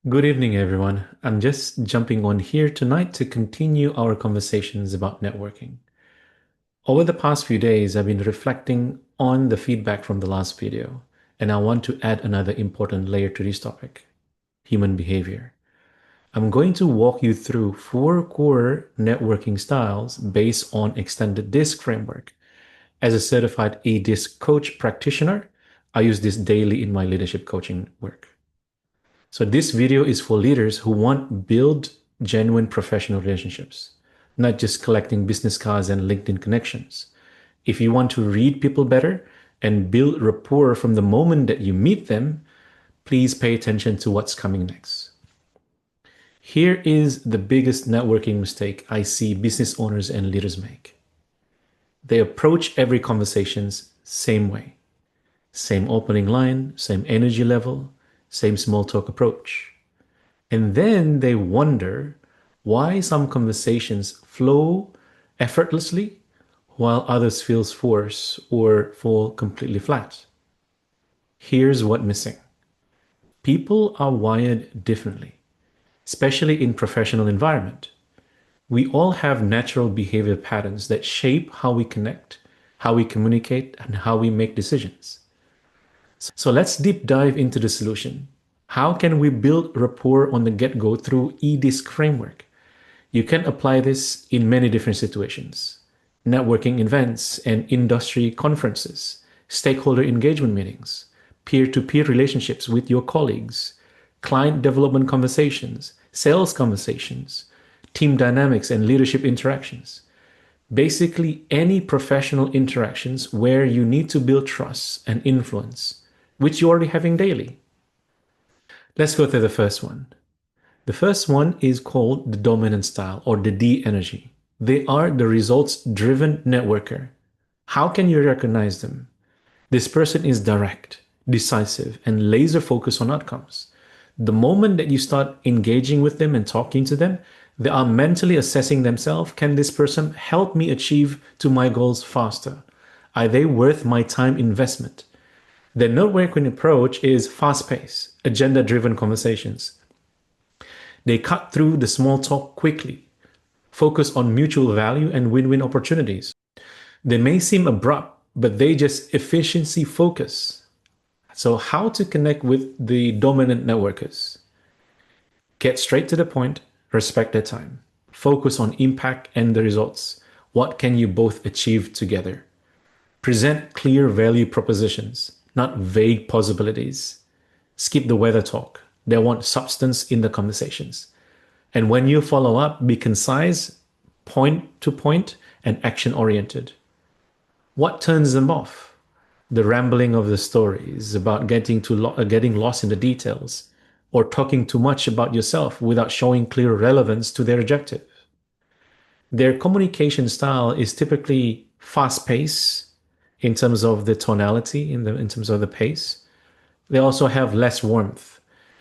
Good evening, everyone. I'm just jumping on here tonight to continue our conversations about networking. Over the past few days, I've been reflecting on the feedback from the last video, and I want to add another important layer to this topic: human behavior. I'm going to walk you through four core networking styles based on extended DISC framework. As a certified eDISC coach practitioner, I use this daily in my leadership coaching work. So this video is for leaders who want to build genuine professional relationships, not just collecting business cards and LinkedIn connections. If you want to read people better and build rapport from the moment that you meet them, please pay attention to what's coming next. Here is the biggest networking mistake I see business owners and leaders make. They approach every conversations same way. Same opening line, same energy level, same small talk approach. And then they wonder why some conversations flow effortlessly while others feel forced or fall completely flat. Here's what's missing. People are wired differently, especially in professional environment. We all have natural behavior patterns that shape how we connect, how we communicate, and how we make decisions. So let's deep dive into the solution. How can we build rapport on the get-go through eDISC framework? You can apply this in many different situations: networking events and industry conferences, stakeholder engagement meetings, peer-to-peer relationships with your colleagues, client development conversations, sales conversations, team dynamics, and leadership interactions. Basically, any professional interactions where you need to build trust and influence, which you're already having daily. Let's go to the first one. The first one is called the dominant style, or the D energy. They are the results-driven networker. How can you recognize them? This person is direct, decisive, and laser focused on outcomes. The moment that you start engaging with them and talking to them, they are mentally assessing themselves. Can this person help me achieve to my goals faster? Are they worth my time investment? The networking approach is fast-paced, agenda-driven conversations. They cut through the small talk quickly, focus on mutual value and win-win opportunities. They may seem abrupt, but they just efficiency focus. So how to connect with the dominant networkers? Get straight to the point, respect their time, focus on impact and the results. What can you both achieve together? Present clear value propositions, not vague possibilities. Skip the weather talk. They want substance in the conversations. And when you follow up, be concise, point to point, and action oriented. What turns them off? The rambling of the stories about getting lost in the details, or talking too much about yourself without showing clear relevance to their objective. Their communication style is typically fast-paced in terms of the tonality, in terms of the pace. They also have less warmth.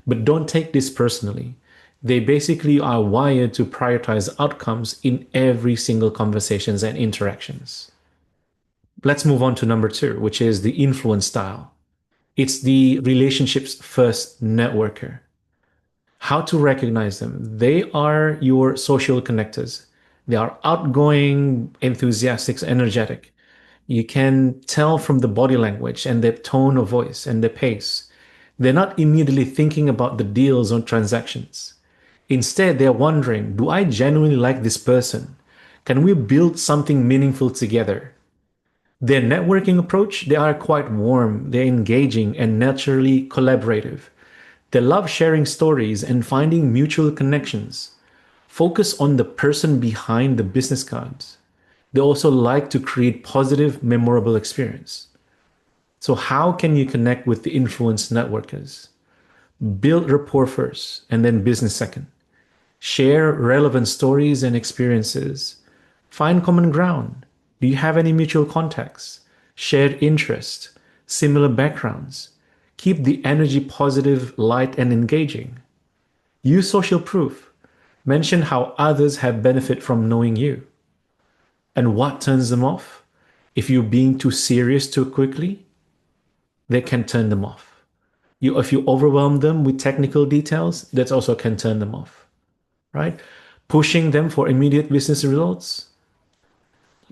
But don't take this personally. They basically are wired to prioritize outcomes in every single conversations and interactions. Let's move on to number two, which is the influence style. It's the relationships first networker. How to recognize them? They are your social connectors. They are outgoing, enthusiastic, energetic. You can tell from the body language and their tone of voice and their pace. They're not immediately thinking about the deals or transactions. Instead, they're wondering, do I genuinely like this person? Can we build something meaningful together? Their networking approach, they are quite warm, they're engaging and naturally collaborative. They love sharing stories and finding mutual connections. Focus on the person behind the business cards. They also like to create positive, memorable experience. So how can you connect with the influence networkers? Build rapport first and then business second. Share relevant stories and experiences. Find common ground. Do you have any mutual contacts? Shared interest, similar backgrounds. Keep the energy positive, light, and engaging. Use social proof. Mention how others have benefit from knowing you. And what turns them off? If you're being too serious too quickly, they can turn them off. If you overwhelm them with technical details, that also can turn them off, right? Pushing them for immediate business results.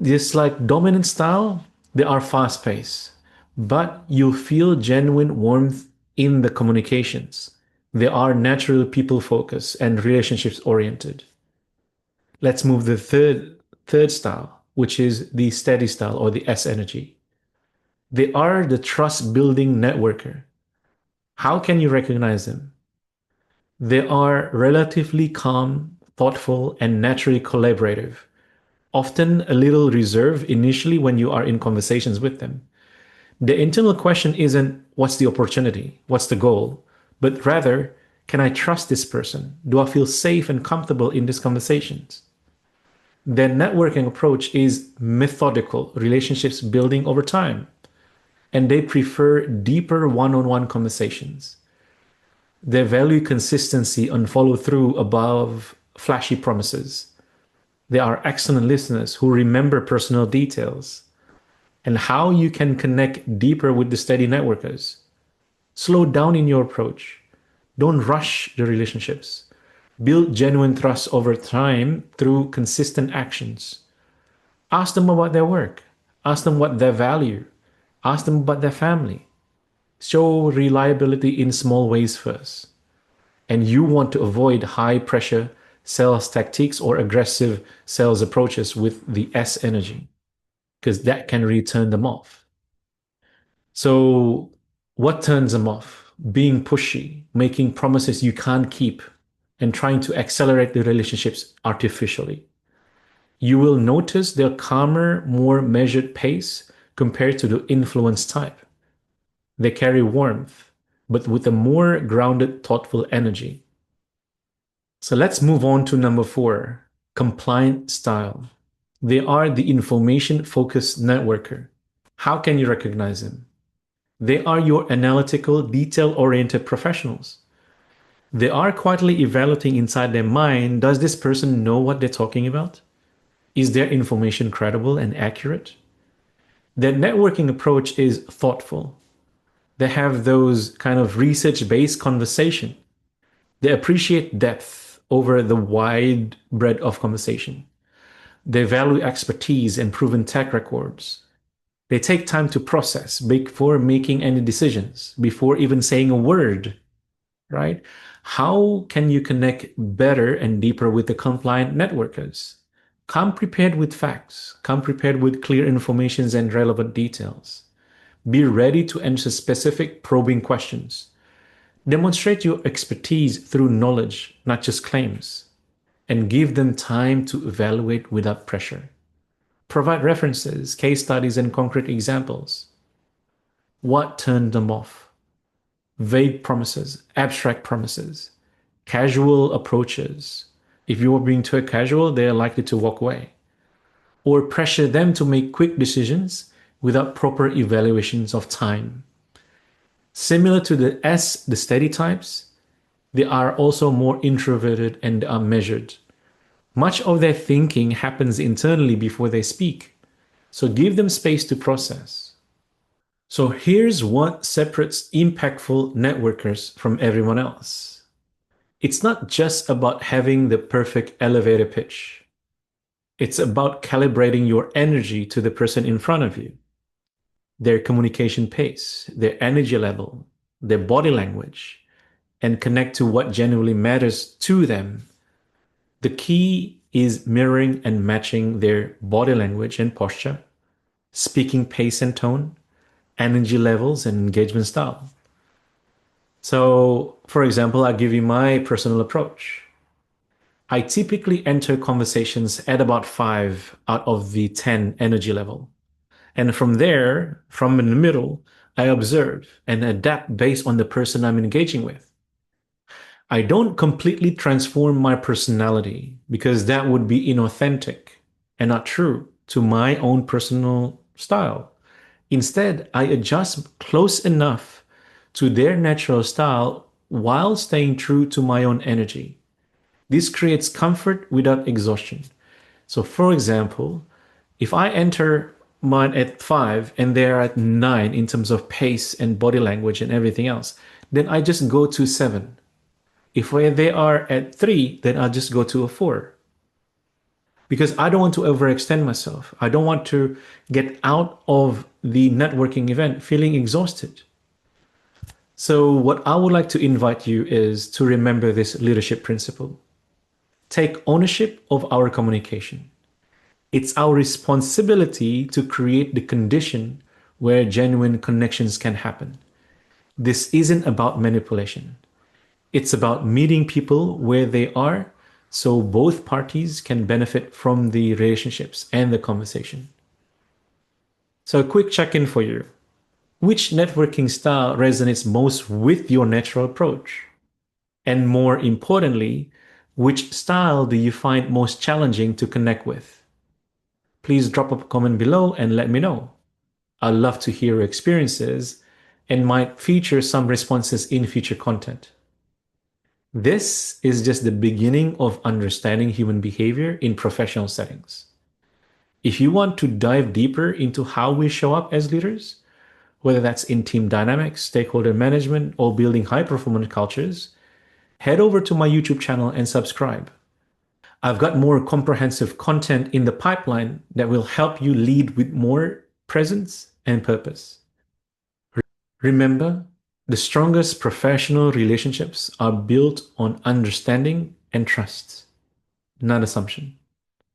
Just like dominant style, they are fast paced, but you feel genuine warmth in the communications. They are naturally people focused and relationships oriented. Let's move the third style, which is the steady style or the S energy. They are the trust building networker. How can you recognize them? They are relatively calm, thoughtful, and naturally collaborative, often a little reserved initially when you are in conversations with them. The internal question isn't what's the opportunity, what's the goal, but rather, can I trust this person? Do I feel safe and comfortable in these conversations? Their networking approach is methodical, relationships building over time, and they prefer deeper one on one conversations. They value consistency and follow through above flashy promises. They are excellent listeners who remember personal details. And how you can connect deeper with the steady networkers. Slow down in your approach. Don't rush the relationships. Build genuine trust over time through consistent actions. Ask them about their work. Ask them what they value. Ask them about their family. Show reliability in small ways first. And you want to avoid high pressure sales tactics or aggressive sales approaches with the S energy, because that can really turn them off. So, what turns them off? Being pushy, making promises you can't keep, and trying to accelerate the relationships artificially. You will notice their calmer, more measured pace compared to the influence type. They carry warmth, but with a more grounded, thoughtful energy. So let's move on to number 4, compliant style. They are the information-focused networker. How can you recognize them? They are your analytical, detail-oriented professionals. They are quietly evaluating inside their mind, does this person know what they're talking about? Is their information credible and accurate? Their networking approach is thoughtful. They have those kind of research-based conversation. They appreciate depth over the wide breadth of conversation. They value expertise and proven track records. They take time to process before making any decisions, before even saying a word, right? How can you connect better and deeper with the compliant networkers? Come prepared with facts. Come prepared with clear information and relevant details. Be ready to answer specific probing questions. Demonstrate your expertise through knowledge, not just claims, and give them time to evaluate without pressure. Provide references, case studies, and concrete examples. What turned them off? Vague promises, abstract promises, casual approaches. If you are being too casual, they are likely to walk away. Or pressure them to make quick decisions without proper evaluations of time. Similar to the steady types, they are also more introverted and are measured. Much of their thinking happens internally before they speak, so give them space to process. So here's what separates impactful networkers from everyone else. It's not just about having the perfect elevator pitch. It's about calibrating your energy to the person in front of you, their communication pace, their energy level, their body language, and connect to what genuinely matters to them. The key is mirroring and matching their body language and posture, speaking pace and tone, energy levels, and engagement style. So, for example, I'll give you my personal approach. I typically enter conversations at about 5 out of the 10 energy level. And from there, from in the middle, I observe and adapt based on the person I'm engaging with. I don't completely transform my personality because that would be inauthentic and not true to my own personal style. Instead, I adjust close enough to their natural style while staying true to my own energy. This creates comfort without exhaustion. So, for example, if I enter mine at 5 and they're at 9 in terms of pace and body language and everything else, then I just go to 7. If they are at 3, then I'll just go to a 4. Because I don't want to overextend myself. I don't want to get out of the networking event feeling exhausted. So, what I would like to invite you is to remember this leadership principle. Take ownership of our communication. It's our responsibility to create the condition where genuine connections can happen. This isn't about manipulation. It's about meeting people where they are so both parties can benefit from the relationships and the conversation. So, a quick check in for you. Which networking style resonates most with your natural approach? And more importantly, which style do you find most challenging to connect with? Please drop a comment below and let me know. I'd love to hear your experiences and might feature some responses in future content. This is just the beginning of understanding human behavior in professional settings. If you want to dive deeper into how we show up as leaders, whether that's in team dynamics, stakeholder management, or building high performance cultures, head over to my YouTube channel and subscribe. I've got more comprehensive content in the pipeline that will help you lead with more presence and purpose. Remember, the strongest professional relationships are built on understanding and trust, not assumption.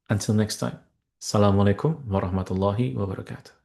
Until next time, Assalamu alaikum wa rahmatullahi wa barakatuh.